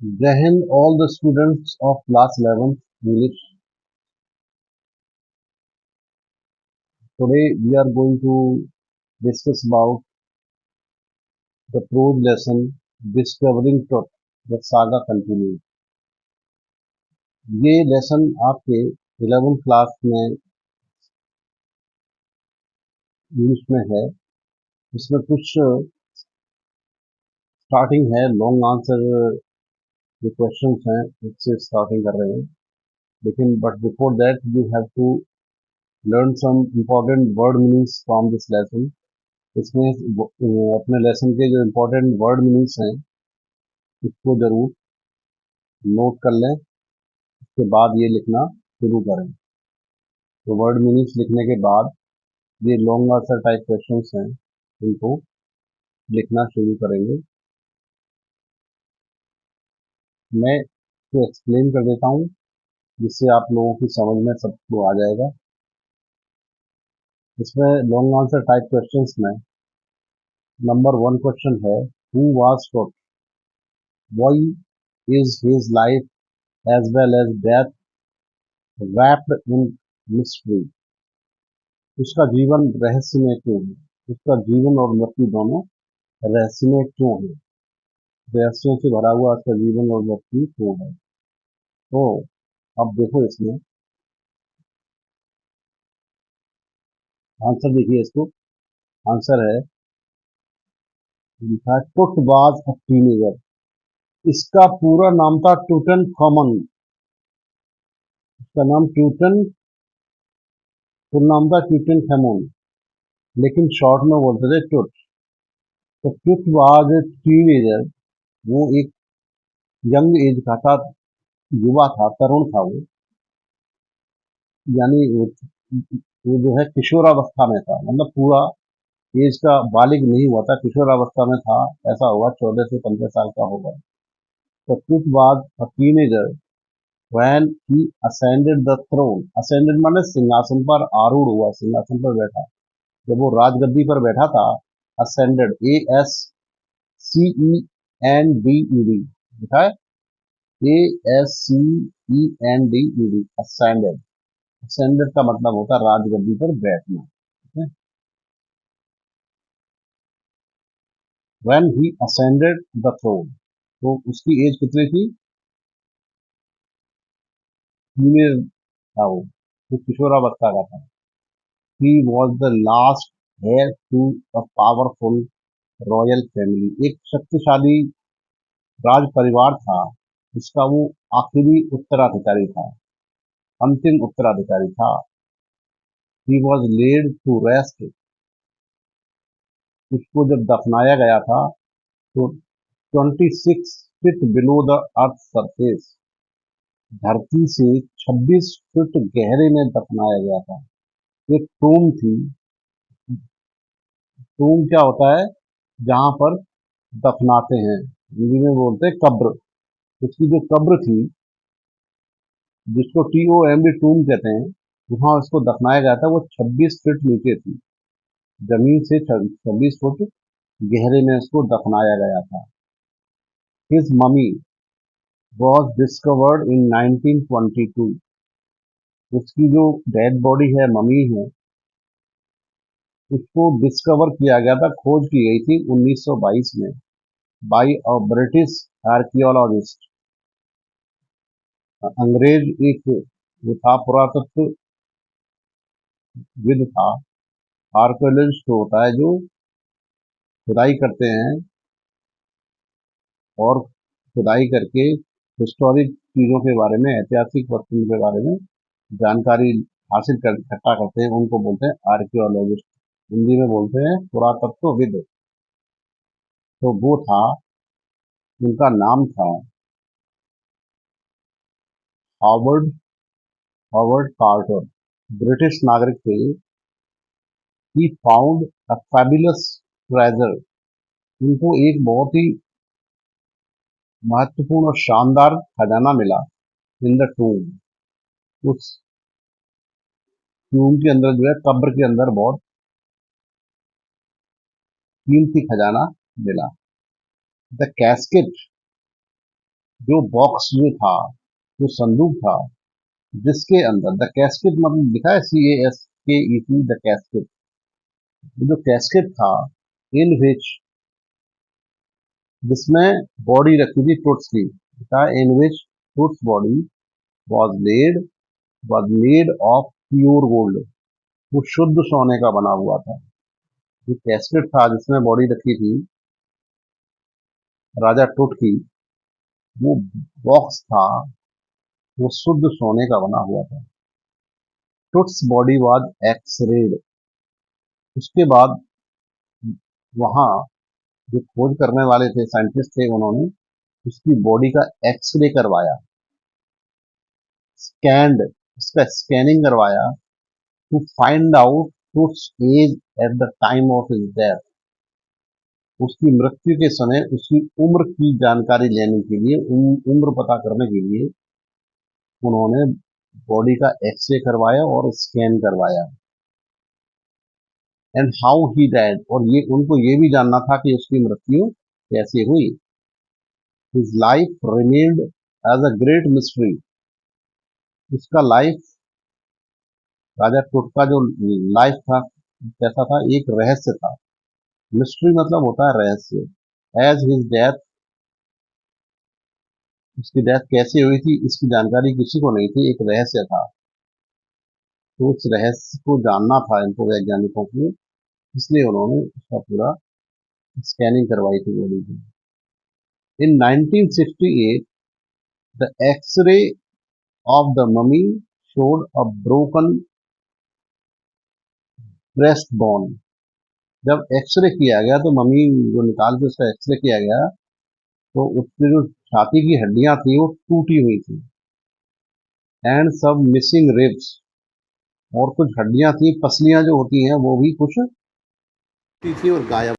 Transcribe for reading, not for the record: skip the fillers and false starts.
Jahan, all the students of class 11th English. Today we are going to discuss about the prose lesson Discovering Truth, the saga continues. ये lesson आपके 11th class में English में है। इसमें कुछ starting है, long answer जो questions हैं उससे स्टार्टिंग कर रहे हैं। लेकिन but before that you have to learn some important word meanings from this lesson. इसमें अपने लेसन के जो इम्पोर्टेंट वर्ड मीनिंग्स हैं इसको जरूर नोट कर लें, उसके बाद ये लिखना शुरू करें। तो वर्ड मीनिंग्स लिखने के बाद ये लॉन्ग आंसर टाइप क्वेश्चंस हैं, इनको लिखना शुरू करेंगे। मैं इसको एक्सप्लेन कर देता हूँ जिससे आप लोगों की समझ में सबको आ जाएगा। इसमें लॉन्ग आंसर टाइप क्वेश्चंस में नंबर 1 क्वेश्चन है, who was Tut, why is his life as well as death wrapped in mystery. उसका जीवन रहस्य में क्यों है, उसका जीवन और मृत्यु दोनों रहस्य में क्यों है, रहस्यों से भरा हुआ उसका जीवन और मृत्यु क्यों है। तो अब देखो, इसमें आंसर देखिए। इसको आंसर है, लिखा टुट वाज अ टीनेजर। इसका पूरा नाम था टूटन कॉमन। इसका नाम टूटन, पूरा नाम था ट्यूटन खैमोन, लेकिन शॉर्ट में बोलते थे टुट। तो टुट वाज ए टीनेजर, वो एक यंग एज का था, युवा था, तरुण था वो। यानी वो जो है किशोरावस्था में था, मतलब पूरा एज का बालिग नहीं हुआ था, किशोरावस्था में था। ऐसा हुआ 14 से 15 साल का होगा। तो कुछ बाद a teenager when he ascended the throne. Ascended माने सिंहासन पर आरूढ़ हुआ, सिंहासन पर बैठा। जब वो राजगद्दी पर बैठा था, असेंडेड, ASCENDED लिखा है, ASCENDED, असेंडेड। असेंडेड का मतलब होता है राजगद्दी पर बैठना। ठीक है। When he ascended the throne, तो उसकी एज कितनी थी, टीनेज था वो, तो किशोरावस्था का था। He was the last heir to a powerful royal family. एक शक्तिशाली राज परिवार था, जिसका वो आखिरी उत्तराधिकारी था, अंतिम उत्तराधिकारी था। He was laid to rest, उसको जब दफनाया गया था तो 26 feet below the earth surface, धरती से 26 फीट गहरे में दफनाया गया था। एक टूम थी। टूम क्या होता है, जहां पर दफनाते हैं, हिंदी में बोलते हैं कब्र। उसकी जो कब्र थी, जिसको TOMB टूम कहते हैं, वहां उसको दफनाया गया था। वो 26 फीट नीचे थी, जमीन से 26 फुट गहरे में उसको दफनाया गया था। His mummy was discovered in 1922। उसकी जो डेड बॉडी है, ममी है, उसको डिस्कवर किया गया था, खोज की गई थी 1922 में, बाई अ ब्रिटिश आर्कियोलॉजिस्ट। अंग्रेज एक वो था, पुरातत्व विद था। आर्कियोलॉजिस्ट होता है जो खुदाई करते हैं और खुदाई करके हिस्टोरिक चीजों के बारे में, ऐतिहासिक वस्तुओं के बारे में जानकारी हासिल कर इकट्ठा करते हैं, उनको बोलते हैं आर्कियोलॉजिस्ट। हिंदी में बोलते हैं पुरातत्वविद। तो वो था, उनका नाम था हॉवर्ड, हॉवर्ड कार्टर। ब्रिटिश नागरिक थे। He found a fabulous treasure. उनको एक बहुत ही महत्वपूर्ण और शानदार खजाना मिला इन द टूम। उस टूम के अंदर जो है, कब्र के अंदर बहुत कीमती खजाना मिला। द कैस्केट जो बॉक्स जो था, जो संदूक था, जिसके अंदर द कैस्केट मतलब लिखा है CASKET द कैस्केट, जो कैस्केट था इन विच जिसमें बॉडी रखी थी टुट्स की, लिखा है in which Tut's body was made of pure gold, वो शुद्ध सोने का बना हुआ था। जो कैस्केट था जिसमें बॉडी रखी थी राजा टुट की, वो बॉक्स था, वो शुद्ध सोने का बना हुआ था। टुट्स बॉडी वाज एक्सरेड, उसके बाद वहां जो खोज करने वाले थे, साइंटिस्ट थे, उन्होंने उसकी बॉडी का एक्सरे करवाया, स्कैंड, उसका स्कैनिंग करवाया to find out Tut's age at the time of his death, उसकी मृत्यु के समय उसकी उम्र की जानकारी लेने के लिए, उम्र पता करने के लिए उन्होंने बॉडी का एक्सरे करवाया और स्कैन करवाया। एंड हाउ ही डाइड, और ये उनको ये भी जानना था कि उसकी मृत्यु कैसे हुई। His life remained as a great mystery, उसका लाइफ, राजा टुट का जो लाइफ था कैसा था, एक रहस्य था। मिस्ट्री मतलब होता है रहस्य। एज हिज डेथ, उसकी डेथ कैसे हुई थी इसकी जानकारी किसी को नहीं थी, एक रहस्य था। तो उस रहस्य को जानना था इनको, वैज्ञानिकों को, इसलिए उन्होंने उसका पूरा स्कैनिंग करवाई थी बॉडी की। In 1968 the X-ray of the mummy showed a broken breast bone, जब एक्सरे किया गया तो मम्मी जो निकाल के उसका एक्सरे किया गया, तो उसकी जो छाती की हड्डियां थी वो टूटी हुई थी। एंड सब मिसिंग रिब्स, और कुछ हड्डियां थी, पसलियां जो होती हैं वो भी कुछ टूटी थी और गायब